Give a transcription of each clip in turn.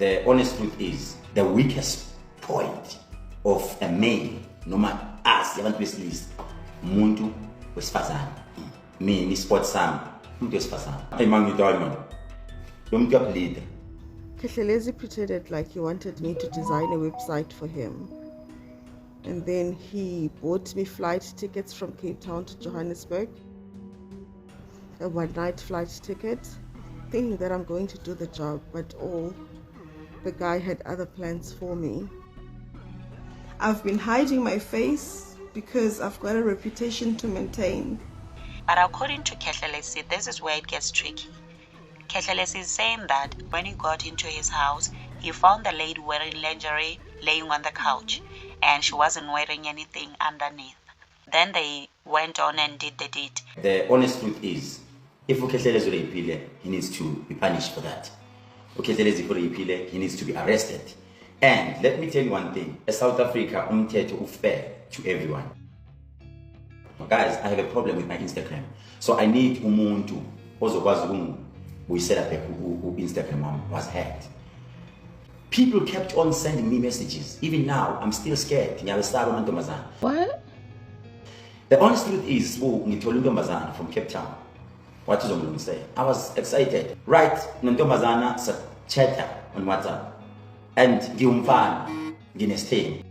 The honest truth is, the weakest point of a male, noma us, yabantu besilisa, umuntu wesifazane. Mina isport sami, umuntu wesifazane. Hey man, you diamond. Don't get bleed. Khethelezi pretended like he wanted me to design a website for him. And then he bought me flight tickets from Cape Town to Johannesburg. A one-night flight ticket, thinking that I'm going to do the job, but the guy had other plans for me. I've been hiding my face because I've got a reputation to maintain. But according to Khethelezi, this is where it gets tricky. Khethelezi is saying that when he got into his house, he found the lady wearing lingerie laying on the couch, and she wasn't wearing anything underneath. Then they went on and did the deed. The honest truth is, if Khethelezi rapile, he needs to be punished for that. Khethelezi rapile, he needs to be arrested. And let me tell you one thing, in South Africa, umthetho fair to everyone. Guys, I have a problem with my Instagram. So I need umuntu ozokwazi we set up who Instagram was hacked. People kept on sending me messages. Even now, I'm still scared. What? The honest truth is, Ntombazana from Cape Town. What is I'm say? I was excited. Right, Ntombazana chat on WhatsApp. And Giumfan, Guinness. The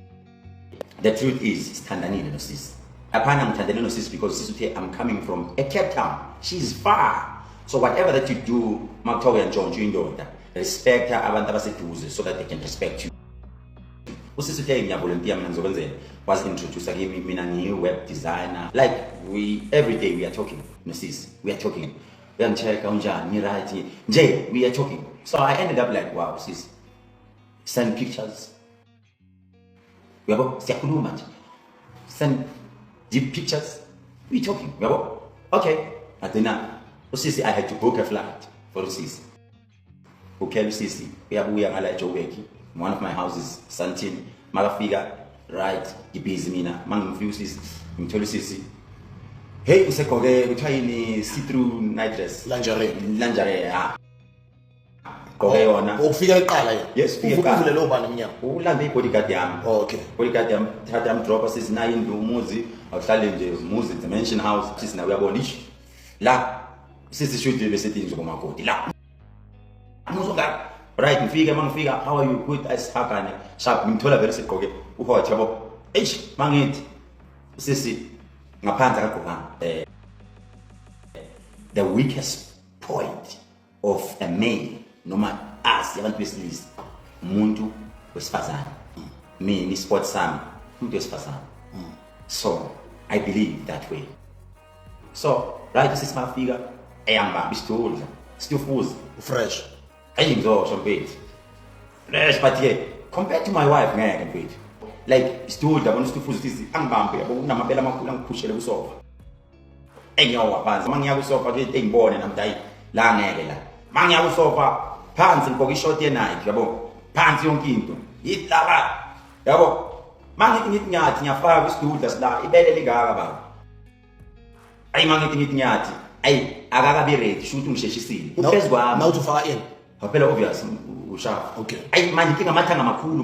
truth is, Tandanini no sis. Apana Tandanini no sis because I'm coming from a Cape Town. She's far. So whatever that you do, Mactowe and John Junior, respect her so that they can respect you. Volunteer was introduced again, me a new web designer. Like every day we are talking. We are talking. We are talking. So I ended up like, wow, sis, send pictures. We are send deep pictures. We talking. Okay. At dinner. I had to book a flight for Sisi. Okay, Sisi. We are one of my houses, Santin, Magafiga, right, busy mina, man Sisi, Sisi. Hey, we try in see-through night dress. Lingerie, ah. Yes, bodyguard yam. Okay. Bodyguard yam, Tatam drop us is 9 do Muzi, or challenge Muzi Dimension House, just now we are bonish. La. Sisi should be sitting to Gomako. Right, figure, how are you good as Hakan? Sharp, Mintola versus Koge, who are trouble. H, Mangit, Sisi, Napanta. The weakest point of a male, no matter us, you haven't business, Mundu was Fazan. Me, Miss Sport Sam, Mundu was Fazan. So, I believe that way. So, right, this is my figure. I am still full. Fresh. I enjoy some bait. Fresh, but yeah, compared to my wife, man, I can wait. Like, still, I want to full this. I'm bumpy, but I'm not going to push it off. And your pants, Mania was off, I get born and I'm dying. Lang, Mania was off, pants and pocket short night, Yabo, pants young king. Eat lava. Yabo, man, eating yard in your father school does not, it better about. I'm not eating yard. I gotta be ready. Shooting she now too far in. Hapela obvious. Okay. I man think matanga makulu.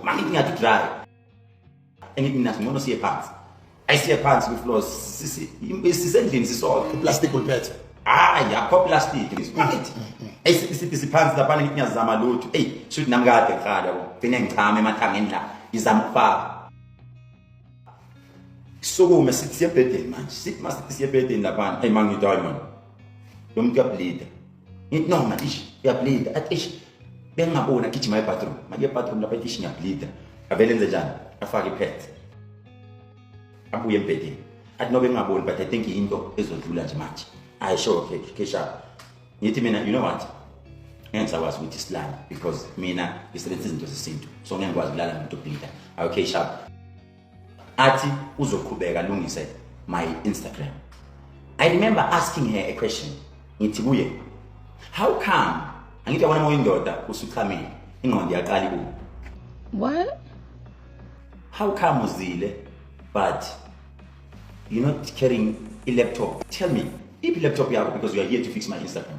Man eating to dry. Anything that you see a pants. I see a pants with floors. It's sending this all. Plastic will pet. Yeah, plastic. I see pants that pan eating as Zamalo. Hey, shoot Namgate Kado. Pinning Tame Matamina. Is Zampa. So me sit here bedin man. Sit must sit here bedin la ban. Hey man, you diamond. Don't get bleed. It no man ish. You bleed. At ish. Ben ma bona kitchen my bathroom. My bathroom la petition ya bleed. Avelen the jan. Afagi pet. Abu yem bedin. At no ben ma bona, but I think he indo is on too much. I show okay, Kesha. You know what? Hence I was with Islam because Mina is the reason to the sin. So I was glad to bleed. Okay, sharp. Ati uzokubeka lungise my Instagram. I remember asking her a question. Ngithi how come angithi yabona mo indoda usuchamile ingqondo yaqala ibu? What? How come uzile but you're not carrying a laptop? Tell me, if laptop yakho because you are here to fix my Instagram.